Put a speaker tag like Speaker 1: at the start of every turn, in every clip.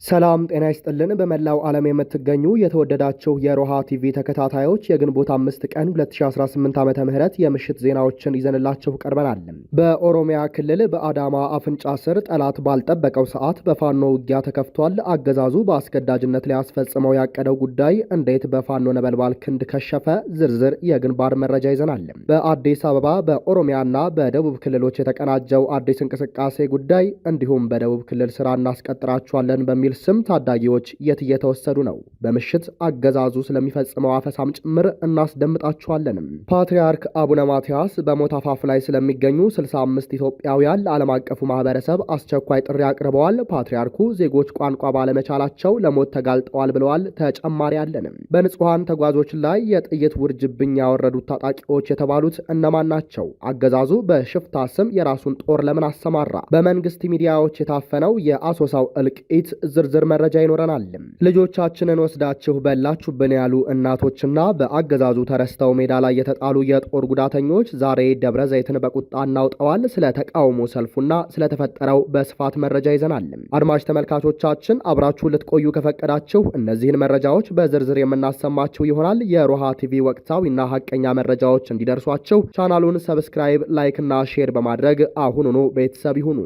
Speaker 1: ሰላም ጤና ይስጥልን። በመላው ዓለም የምትገኙ የተወደዳችሁ የሮሃ ቲቪ ተከታታዮች የግንቦት 5 ቀን 2018 ዓመተ ምህረት የምሽት ዜናዎችን ይዘንላችሁ ቀርበናል። በኦሮሚያ ክልል በአዳማ አፍንጫ ስር ጠላት ባልጠበቀው ሰዓት በፋኖ ውጊያ ተከፍቷል። አገዛዙ በአስገዳጅነት ሊያስፈጽመው ያቀደው ጉዳይ እንዴት በፋኖ ነበልባል ክንድ ከሸፈ? ዝርዝር የግንባር መረጃ ይዘናል። በአዲስ አበባ በኦሮሚያና በደቡብ ክልሎች የተቀናጀው አዲስ እንቅስቃሴ ጉዳይ እንዲሁም በደቡብ ክልል ስራ እናስቀጥራቸዋለን በሚል ስም ታዳጊዎች የት እየተወሰዱ ነው? በምሽት አገዛዙ ስለሚፈጽመው አፈሳም ጭምር እናስደምጣችኋለን። ፓትርያርክ አቡነ ማትያስ በሞት አፋፍ ላይ ስለሚገኙ 65 ኢትዮጵያውያን ለዓለም አቀፉ ማህበረሰብ አስቸኳይ ጥሪ አቅርበዋል። ፓትርያርኩ ዜጎች ቋንቋ ባለመቻላቸው ለሞት ተጋልጠዋል ብለዋል። ተጨማሪ አለን። በንጹሐን ተጓዦች ላይ የጥይት ውርጅብኝ ያወረዱት ታጣቂዎች የተባሉት እነማን ናቸው? አገዛዙ በሽፍታ ስም የራሱን ጦር ለምን አሰማራ? በመንግስት ሚዲያዎች የታፈነው የአሶሳው እልቂት ዝርዝር መረጃ ይኖረናል። ልጆቻችንን ወስዳችሁ በላችሁብን ያሉ እናቶችና በአገዛዙ ተረስተው ሜዳ ላይ የተጣሉ የጦር ጉዳተኞች ዛሬ ደብረ ዘይትን በቁጣ እናውጠዋል። ስለ ተቃውሞ ሰልፉና ስለተፈጠረው በስፋት መረጃ ይዘናል። አድማጭ ተመልካቾቻችን አብራችሁ ልትቆዩ ከፈቀዳችሁ እነዚህን መረጃዎች በዝርዝር የምናሰማችሁ ይሆናል። የሮሃ ቲቪ ወቅታዊና ሀቀኛ መረጃዎች እንዲደርሷችሁ ቻናሉን ሰብስክራይብ፣ ላይክ እና ሼር በማድረግ አሁኑኑ ቤተሰብ ይሁኑ።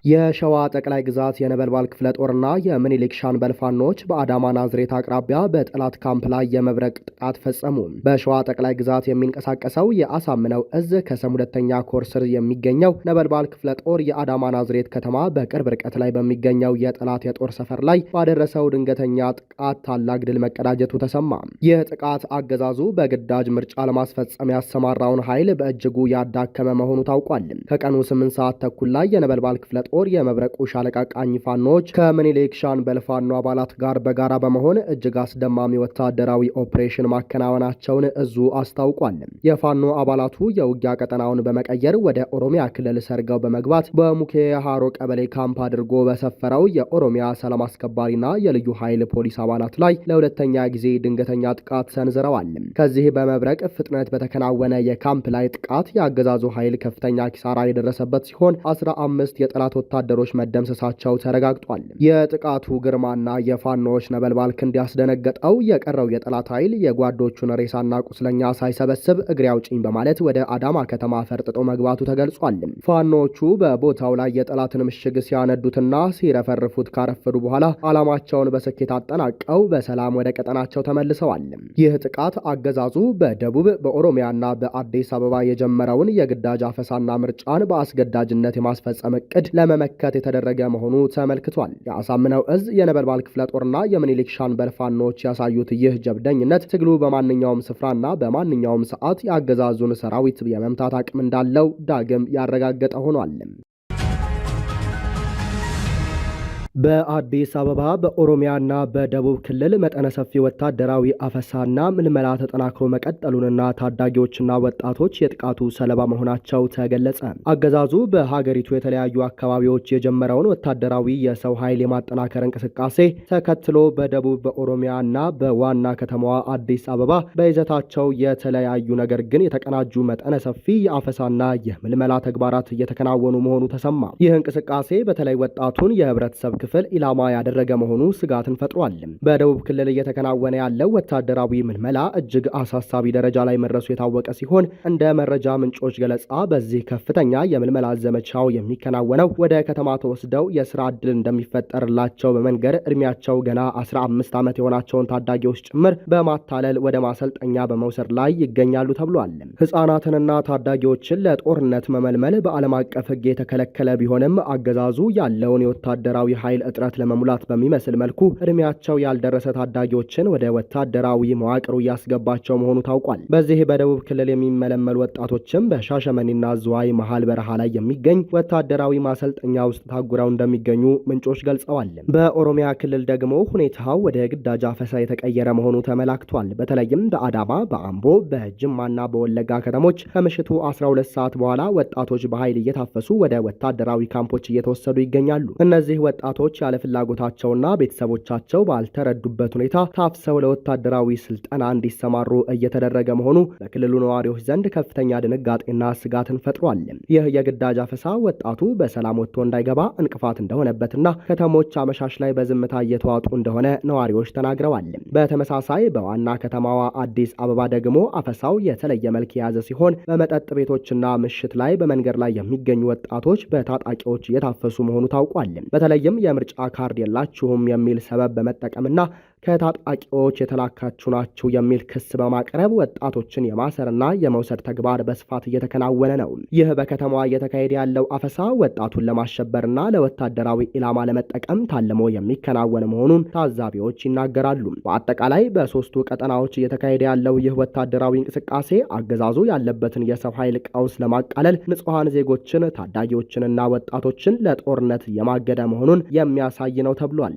Speaker 1: የሸዋ ጠቅላይ ግዛት የነበልባል ክፍለ ጦርና የምኒልክ ሻምበል ፋኖች በአዳማ ናዝሬት አቅራቢያ በጠላት ካምፕ ላይ የመብረቅ ጥቃት ፈጸሙ። በሸዋ ጠቅላይ ግዛት የሚንቀሳቀሰው የአሳምነው እዝ ከሰም ሁለተኛ ኮር ስር የሚገኘው ነበልባል ክፍለ ጦር የአዳማ ናዝሬት ከተማ በቅርብ ርቀት ላይ በሚገኘው የጠላት የጦር ሰፈር ላይ ባደረሰው ድንገተኛ ጥቃት ታላቅ ድል መቀዳጀቱ ተሰማ። ይህ ጥቃት አገዛዙ በግዳጅ ምርጫ ለማስፈጸም ያሰማራውን ኃይል በእጅጉ ያዳከመ መሆኑ ታውቋል። ከቀኑ 8 ሰዓት ተኩል ላይ የነበልባል ክፍለ ጦር የመብረቁ ሻለቃ ቃኝ ፋኖች ከምኒልክ ሻምበል ፋኖ አባላት ጋር በጋራ በመሆን እጅግ አስደማሚ ወታደራዊ ኦፕሬሽን ማከናወናቸውን እዙ አስታውቋል። የፋኖ አባላቱ የውጊያ ቀጠናውን በመቀየር ወደ ኦሮሚያ ክልል ሰርገው በመግባት በሙኬ ሃሮ ቀበሌ ካምፕ አድርጎ በሰፈረው የኦሮሚያ ሰላም አስከባሪና የልዩ ኃይል ፖሊስ አባላት ላይ ለሁለተኛ ጊዜ ድንገተኛ ጥቃት ሰንዝረዋል። ከዚህ በመብረቅ ፍጥነት በተከናወነ የካምፕ ላይ ጥቃት የአገዛዙ ኃይል ከፍተኛ ኪሳራ የደረሰበት ሲሆን 15 የጠላት ወታደሮች መደምሰሳቸው ተረጋግጧል። የጥቃቱ ግርማና የፋኖዎች ነበልባል ክንድ ያስደነገጠው የቀረው የጠላት ኃይል የጓዶቹን ሬሳና ቁስለኛ ሳይሰበስብ እግሬ አውጪኝ በማለት ወደ አዳማ ከተማ ፈርጥጦ መግባቱ ተገልጿል። ፋኖቹ በቦታው ላይ የጠላትን ምሽግ ሲያነዱትና ሲረፈርፉት ካረፈዱ በኋላ ዓላማቸውን በስኬት አጠናቀው በሰላም ወደ ቀጠናቸው ተመልሰዋል። ይህ ጥቃት አገዛዙ በደቡብ በኦሮሚያና በአዲስ አበባ የጀመረውን የግዳጅ አፈሳና ምርጫን በአስገዳጅነት የማስፈጸም እቅድ ለመመከት የተደረገ መሆኑ ተመልክቷል። የአሳምነው እዝ የነበልባል ክፍለ ጦርና የምኒልክ ሻምበል ፋኖች ያሳዩት ይህ ጀብደኝነት ትግሉ በማንኛውም ስፍራና በማንኛውም ሰዓት የአገዛዙን ሰራዊት የመምታት አቅም እንዳለው ዳግም ያረጋገጠ ሆኗል። በአዲስ አበባ በኦሮሚያና በደቡብ ክልል መጠነ ሰፊ ወታደራዊ አፈሳና ምልመላ ተጠናክሮ መቀጠሉንና ታዳጊዎችና ወጣቶች የጥቃቱ ሰለባ መሆናቸው ተገለጸ። አገዛዙ በሀገሪቱ የተለያዩ አካባቢዎች የጀመረውን ወታደራዊ የሰው ኃይል የማጠናከር እንቅስቃሴ ተከትሎ በደቡብ በኦሮሚያና በዋና ከተማዋ አዲስ አበባ በይዘታቸው የተለያዩ ነገር ግን የተቀናጁ መጠነ ሰፊ የአፈሳና የምልመላ ተግባራት እየተከናወኑ መሆኑ ተሰማ። ይህ እንቅስቃሴ በተለይ ወጣቱን የህብረተሰብ ክፍል ኢላማ ያደረገ መሆኑ ስጋትን ፈጥሯል። በደቡብ ክልል እየተከናወነ ያለው ወታደራዊ ምልመላ እጅግ አሳሳቢ ደረጃ ላይ መድረሱ የታወቀ ሲሆን እንደ መረጃ ምንጮች ገለጻ በዚህ ከፍተኛ የምልመላ ዘመቻው የሚከናወነው ወደ ከተማ ተወስደው የስራ ዕድል እንደሚፈጠርላቸው በመንገር እድሜያቸው ገና 15 ዓመት የሆናቸውን ታዳጊዎች ጭምር በማታለል ወደ ማሰልጠኛ በመውሰድ ላይ ይገኛሉ ተብሏል። ህጻናትንና ታዳጊዎችን ለጦርነት መመልመል በዓለም አቀፍ ሕግ የተከለከለ ቢሆንም አገዛዙ ያለውን የወታደራዊ ኃይል እጥረት ለመሙላት በሚመስል መልኩ እድሜያቸው ያልደረሰ ታዳጊዎችን ወደ ወታደራዊ መዋቅሩ እያስገባቸው መሆኑ ታውቋል። በዚህ በደቡብ ክልል የሚመለመሉ ወጣቶችም በሻሸመኔና ዝዋይ መሃል በረሃ ላይ የሚገኝ ወታደራዊ ማሰልጠኛ ውስጥ ታጉረው እንደሚገኙ ምንጮች ገልጸዋል። በኦሮሚያ ክልል ደግሞ ሁኔታው ወደ ግዳጅ አፈሳ የተቀየረ መሆኑ ተመላክቷል። በተለይም በአዳማ፣ በአምቦ፣ በጅማና በወለጋ ከተሞች ከምሽቱ 12 ሰዓት በኋላ ወጣቶች በኃይል እየታፈሱ ወደ ወታደራዊ ካምፖች እየተወሰዱ ይገኛሉ። እነዚህ ወጣቶች ወጣቶች ያለ ፍላጎታቸውና ቤተሰቦቻቸው ባልተረዱበት ሁኔታ ታፍሰው ለወታደራዊ ስልጠና እንዲሰማሩ እየተደረገ መሆኑ በክልሉ ነዋሪዎች ዘንድ ከፍተኛ ድንጋጤና ስጋትን ፈጥሯል። ይህ የግዳጅ አፈሳ ወጣቱ በሰላም ወጥቶ እንዳይገባ እንቅፋት እንደሆነበትና ከተሞች አመሻሽ ላይ በዝምታ እየተዋጡ እንደሆነ ነዋሪዎች ተናግረዋል። በተመሳሳይ በዋና ከተማዋ አዲስ አበባ ደግሞ አፈሳው የተለየ መልክ የያዘ ሲሆን በመጠጥ ቤቶችና ምሽት ላይ በመንገድ ላይ የሚገኙ ወጣቶች በታጣቂዎች እየታፈሱ መሆኑ ታውቋል። በተለይም የምርጫ ካርድ የላችሁም የሚል ሰበብ በመጠቀምና ከታጣቂዎች የተላካችሁ ናችሁ የሚል ክስ በማቅረብ ወጣቶችን የማሰርና የመውሰድ ተግባር በስፋት እየተከናወነ ነው። ይህ በከተማዋ እየተካሄደ ያለው አፈሳ ወጣቱን ለማሸበርና ለወታደራዊ ኢላማ ለመጠቀም ታልሞ የሚከናወን መሆኑን ታዛቢዎች ይናገራሉ። በአጠቃላይ በሶስቱ ቀጠናዎች እየተካሄደ ያለው ይህ ወታደራዊ እንቅስቃሴ አገዛዙ ያለበትን የሰው ኃይል ቀውስ ለማቃለል ንጹሐን ዜጎችን፣ ታዳጊዎችንና ወጣቶችን ለጦርነት የማገደ መሆኑን የሚያሳይ ነው ተብሏል።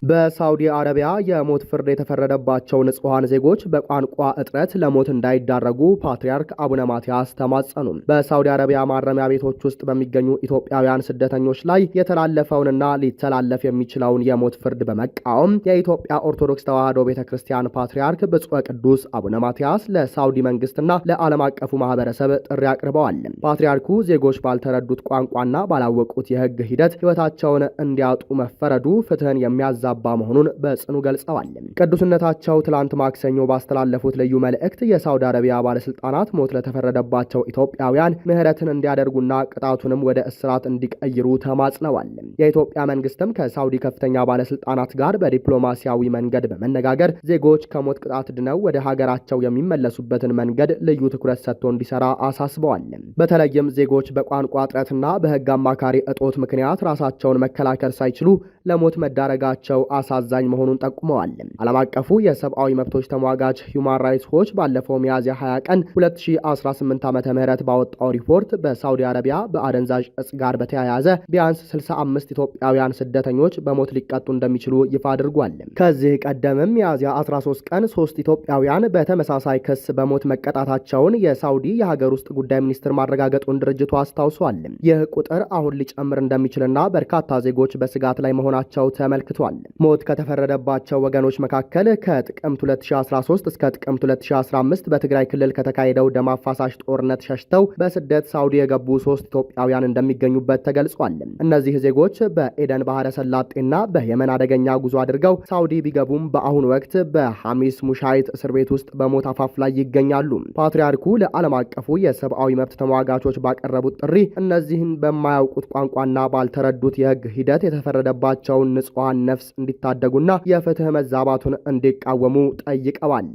Speaker 1: በሳውዲ አረቢያ የሞት ፍርድ የተፈረደባቸው ንጹሐን ዜጎች በቋንቋ እጥረት ለሞት እንዳይዳረጉ ፓትርያርክ አቡነ ማትያስ ተማጸኑ። በሳውዲ አረቢያ ማረሚያ ቤቶች ውስጥ በሚገኙ ኢትዮጵያውያን ስደተኞች ላይ የተላለፈውንና ሊተላለፍ የሚችለውን የሞት ፍርድ በመቃወም የኢትዮጵያ ኦርቶዶክስ ተዋሕዶ ቤተ ክርስቲያን ፓትርያርክ ብፁዕ ቅዱስ አቡነ ማትያስ ለሳውዲ መንግስትና ለዓለም አቀፉ ማህበረሰብ ጥሪ አቅርበዋል። ፓትርያርኩ ዜጎች ባልተረዱት ቋንቋና ባላወቁት የህግ ሂደት ህይወታቸውን እንዲያጡ መፈረዱ ፍትህን የሚያዛ መሆኑን በጽኑ ገልጸዋል። ቅዱስነታቸው ትላንት ማክሰኞ ባስተላለፉት ልዩ መልእክት የሳውዲ አረቢያ ባለስልጣናት ሞት ለተፈረደባቸው ኢትዮጵያውያን ምህረትን እንዲያደርጉና ቅጣቱንም ወደ እስራት እንዲቀይሩ ተማጽነዋል። የኢትዮጵያ መንግስትም ከሳውዲ ከፍተኛ ባለስልጣናት ጋር በዲፕሎማሲያዊ መንገድ በመነጋገር ዜጎች ከሞት ቅጣት ድነው ወደ ሀገራቸው የሚመለሱበትን መንገድ ልዩ ትኩረት ሰጥቶ እንዲሰራ አሳስበዋል። በተለይም ዜጎች በቋንቋ እጥረትና በህግ አማካሪ እጦት ምክንያት ራሳቸውን መከላከል ሳይችሉ ለሞት መዳረጋቸው አሳዛኝ መሆኑን ጠቁመዋል። ዓለም አቀፉ የሰብአዊ መብቶች ተሟጋች ሂውማን ራይትስ ዎች ባለፈው ሚያዝያ 20 ቀን 2018 ዓ.ም ባወጣው ሪፖርት በሳውዲ አረቢያ በአደንዛዥ እጽ ጋር በተያያዘ ቢያንስ 65 ኢትዮጵያውያን ስደተኞች በሞት ሊቀጡ እንደሚችሉ ይፋ አድርጓል። ከዚህ ቀደምም ሚያዝያ 13 ቀን 3 ኢትዮጵያውያን በተመሳሳይ ክስ በሞት መቀጣታቸውን የሳውዲ የሀገር ውስጥ ጉዳይ ሚኒስትር ማረጋገጡን ድርጅቱ አስታውሷል። ይህ ቁጥር አሁን ሊጨምር እንደሚችልና በርካታ ዜጎች በስጋት ላይ መሆናቸው ተመልክቷል። ሞት ከተፈረደባቸው ወገኖች መካከል ከጥቅምት 2013 እስከ ጥቅምት 2015 በትግራይ ክልል ከተካሄደው ደም አፋሳሽ ጦርነት ሸሽተው በስደት ሳውዲ የገቡ 3 ኢትዮጵያውያን እንደሚገኙበት ተገልጿል። እነዚህ ዜጎች በኤደን ባህረ ሰላጤና በየመን አደገኛ ጉዞ አድርገው ሳውዲ ቢገቡም በአሁኑ ወቅት በሐሚስ ሙሻይት እስር ቤት ውስጥ በሞት አፋፍ ላይ ይገኛሉ። ፓትርያርኩ ለዓለም አቀፉ የሰብአዊ መብት ተሟጋቾች ባቀረቡት ጥሪ እነዚህን በማያውቁት ቋንቋና ባልተረዱት የህግ ሂደት የተፈረደባቸውን ንጹሐን ነፍስ እንዲታደጉና የፍትህ መዛባቱን እንዲቃወሙ ጠይቀዋል።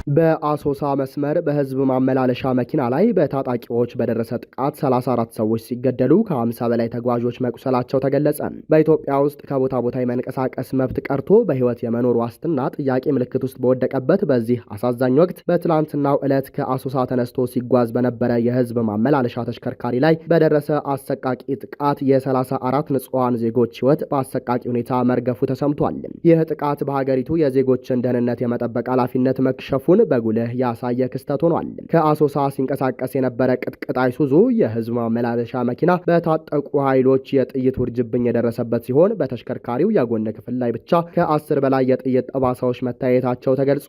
Speaker 1: በአሶሳ መስመር በህዝብ ማመላለሻ መኪና ላይ በታጣቂዎች በደረሰ ጥቃት 34 ሰዎች ሲገደሉ ከ50 በላይ ተጓዦች መቁሰላቸው ተገለጸ። በኢትዮጵያ ውስጥ ከቦታ ቦታ የመንቀሳቀስ መብት ቀርቶ በህይወት የመኖር ዋስትና ጥያቄ ምልክት ውስጥ በወደቀበት በዚህ አሳዛኝ ወቅት በትላንትናው ዕለት ከአሶሳ ተነስቶ ሲጓዝ በነበረ የህዝብ ማመላለሻ ተሽከርካሪ ላይ በደረሰ አሰቃቂ ጥቃት የ34 ንጹሐን ዜጎች ህይወት በአሰቃቂ ሁኔታ መርገፉ ተሰምቷል። ይህ ጥቃት በሀገሪቱ የዜጎችን ደህንነት የመጠበቅ ኃላፊነት መክሸፉ በጉልህ ያሳየ ክስተት ሆኗል። ከአሶሳ ሲንቀሳቀስ የነበረ ቅጥቅጥ አይሱዙ የህዝብ ማመላለሻ መኪና በታጠቁ ኃይሎች የጥይት ውርጅብኝ የደረሰበት ሲሆን በተሽከርካሪው የጎን ክፍል ላይ ብቻ ከ10 በላይ የጥይት ጠባሳዎች መታየታቸው ተገልጿል።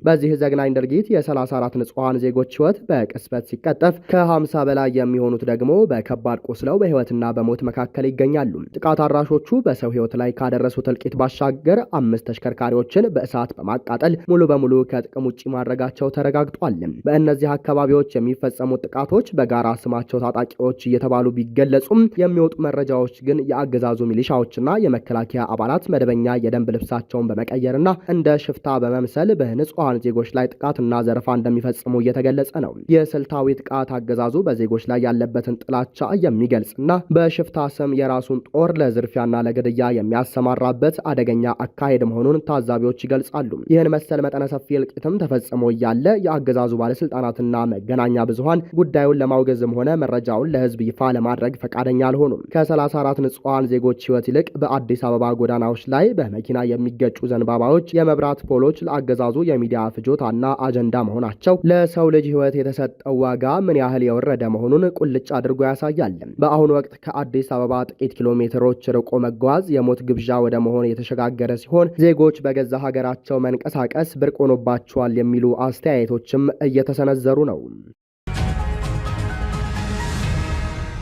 Speaker 1: በዚህ ዘግናኝ ድርጊት የ34 ንጹሐን ዜጎች ህይወት በቅጽበት ሲቀጠፍ ከ50 በላይ የሚሆኑት ደግሞ በከባድ ቆስለው በህይወትና በሞት መካከል ይገኛሉ። ጥቃት አድራሾቹ በሰው ህይወት ላይ ካደረሱት እልቂት ባሻገር 5 ተሽከርካሪዎችን በእሳት በማቃጠል ሙሉ በሙሉ ከጥቅም ውጭ ማድረጋቸው ተረጋግጧል። በእነዚህ አካባቢዎች የሚፈጸሙት ጥቃቶች በጋራ ስማቸው ታጣቂዎች እየተባሉ ቢገለጹም የሚወጡ መረጃዎች ግን የአገዛዙ ሚሊሻዎችና የመከላከያ አባላት መደበኛ የደንብ ልብሳቸውን በመቀየርና እንደ ሽፍታ በመምሰል በንጹሐን ዜጎች ላይ ጥቃትና ዘረፋ እንደሚፈጽሙ እየተገለጸ ነው። የስልታዊ ጥቃት አገዛዙ በዜጎች ላይ ያለበትን ጥላቻ የሚገልጽና በሽፍታ ስም የራሱን ጦር ለዝርፊያና ለግድያ የሚያሰማራበት አደገኛ አካሄድ መሆኑን ታዛቢዎች ይገልጻሉ። ይህን መሰል መጠነ ሰፊ እልቂትም ተፈጽሞ እያለ የአገዛዙ ባለስልጣናትና መገናኛ ብዙሃን ጉዳዩን ለማውገዝም ሆነ መረጃውን ለህዝብ ይፋ ለማድረግ ፈቃደኛ አልሆኑም። ከ34 ንጹሃን ዜጎች ህይወት ይልቅ በአዲስ አበባ ጎዳናዎች ላይ በመኪና የሚገጩ ዘንባባዎች፣ የመብራት ፖሎች ለአገዛዙ የሚዲያ ፍጆታና አጀንዳ መሆናቸው ለሰው ልጅ ህይወት የተሰጠው ዋጋ ምን ያህል የወረደ መሆኑን ቁልጭ አድርጎ ያሳያል። በአሁኑ ወቅት ከአዲስ አበባ ጥቂት ኪሎ ሜትሮች ርቆ መጓዝ የሞት ግብዣ ወደ መሆን የተሸጋገረ ሲሆን ዜጎች በገዛ ሀገራቸው መንቀሳቀስ ብርቅ ሆኖባቸዋል የሚሉ አስተያየቶችም እየተሰነዘሩ ነው።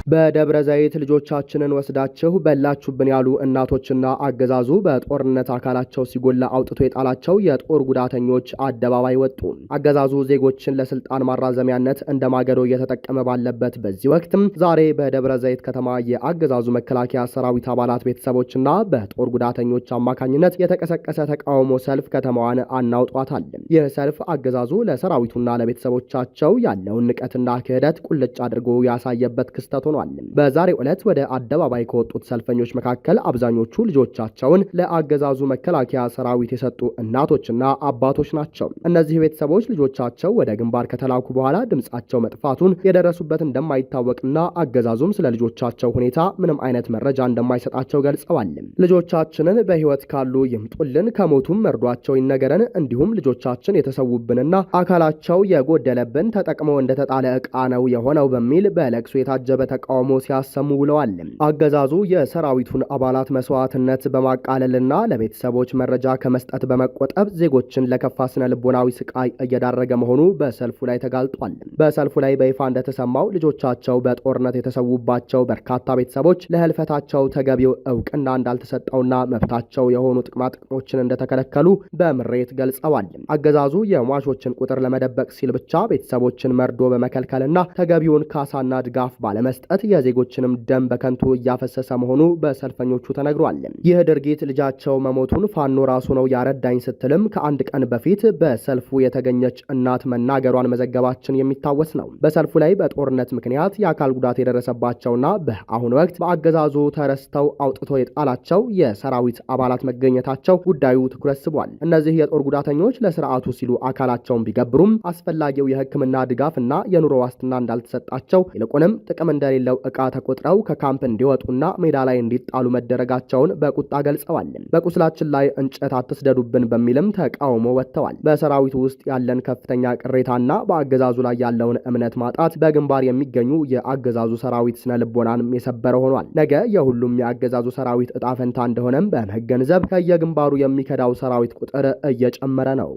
Speaker 1: በደብረ ዘይት ልጆቻችንን ወስዳችሁ በላችሁብን ያሉ እናቶችና አገዛዙ በጦርነት አካላቸው ሲጎላ አውጥቶ የጣላቸው የጦር ጉዳተኞች አደባባይ ወጡ። አገዛዙ ዜጎችን ለስልጣን ማራዘሚያነት እንደ ማገዶ እየተጠቀመ ባለበት በዚህ ወቅትም ዛሬ በደብረ ዘይት ከተማ የአገዛዙ መከላከያ ሰራዊት አባላት ቤተሰቦችና በጦር ጉዳተኞች አማካኝነት የተቀሰቀሰ ተቃውሞ ሰልፍ ከተማዋን አናውጧታል። ይህ ሰልፍ አገዛዙ ለሰራዊቱና ለቤተሰቦቻቸው ያለውን ንቀትና ክህደት ቁልጭ አድርጎ ያሳየበት ክስተት ሆኗል። በዛሬው ዕለት ወደ አደባባይ ከወጡት ሰልፈኞች መካከል አብዛኞቹ ልጆቻቸውን ለአገዛዙ መከላከያ ሰራዊት የሰጡ እናቶችና አባቶች ናቸው። እነዚህ ቤተሰቦች ልጆቻቸው ወደ ግንባር ከተላኩ በኋላ ድምጻቸው መጥፋቱን የደረሱበት እንደማይታወቅና አገዛዙም ስለ ልጆቻቸው ሁኔታ ምንም አይነት መረጃ እንደማይሰጣቸው ገልጸዋል። ልጆቻችንን በህይወት ካሉ ይምጡልን፣ ከሞቱም መርዷቸው ይነገረን፣ እንዲሁም ልጆቻችን የተሰዉብንና አካላቸው የጎደለብን ተጠቅመው እንደተጣለ ዕቃ ነው የሆነው በሚል በለቅሶ የታጀበ ተቃውሞ ሲያሰሙ ውለዋል። አገዛዙ የሰራዊቱን አባላት መስዋዕትነት በማቃለልና ለቤተሰቦች መረጃ ከመስጠት በመቆጠብ ዜጎችን ለከፋ ስነ ልቦናዊ ስቃይ እየዳረገ መሆኑ በሰልፉ ላይ ተጋልጧል። በሰልፉ ላይ በይፋ እንደተሰማው ልጆቻቸው በጦርነት የተሰዉባቸው በርካታ ቤተሰቦች ለህልፈታቸው ተገቢው እውቅና እንዳልተሰጠውና መብታቸው የሆኑ ጥቅማጥቅሞችን እንደተከለከሉ በምሬት ገልጸዋል። አገዛዙ የሟቾችን ቁጥር ለመደበቅ ሲል ብቻ ቤተሰቦችን መርዶ በመከልከልና ተገቢውን ካሳና ድጋፍ ባለመስጠት የዜጎችንም ደም በከንቱ እያፈሰሰ መሆኑ በሰልፈኞቹ ተነግሯል። ይህ ድርጊት ልጃቸው መሞቱን ፋኖ ራሱ ነው ያረዳኝ ስትልም ከአንድ ቀን በፊት በሰልፉ የተገኘች እናት መናገሯን መዘገባችን የሚታወስ ነው። በሰልፉ ላይ በጦርነት ምክንያት የአካል ጉዳት የደረሰባቸውና በአሁኑ ወቅት በአገዛዙ ተረስተው አውጥቶ የጣላቸው የሰራዊት አባላት መገኘታቸው ጉዳዩ ትኩረት ስቧል። እነዚህ የጦር ጉዳተኞች ለስርዓቱ ሲሉ አካላቸውን ቢገብሩም አስፈላጊው የሕክምና ድጋፍና የኑሮ ዋስትና እንዳልተሰጣቸው ይልቁንም ጥቅም እንደሌለው ዕቃ ተቆጥረው ከካምፕ እንዲወጡና ሜዳ ላይ እንዲጣሉ መደረጋቸውን በቁጣ ገልጸዋል። በቁስላችን ላይ እንጨት አትስደዱብን በሚልም ተቃውሞ ወጥተዋል። በሰራዊቱ ውስጥ ያለን ከፍተኛ ቅሬታና በአገዛዙ ላይ ያለውን እምነት ማጣት በግንባር የሚገኙ የአገዛዙ ሰራዊት ስነ ልቦናን የሰበረ ሆኗል። ነገ የሁሉም የአገዛዙ ሰራዊት እጣ ፈንታ እንደሆነም በመገንዘብ ከየግንባሩ የሚከዳው ሰራዊት ቁጥር እየጨመረ ነው።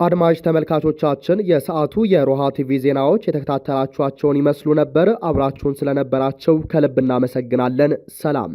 Speaker 1: አድማጭ ተመልካቾቻችን የሰዓቱ የሮሃ ቲቪ ዜናዎች የተከታተላችኋቸውን ይመስሉ ነበር። አብራችሁን ስለነበራቸው ከልብ እናመሰግናለን። ሰላም።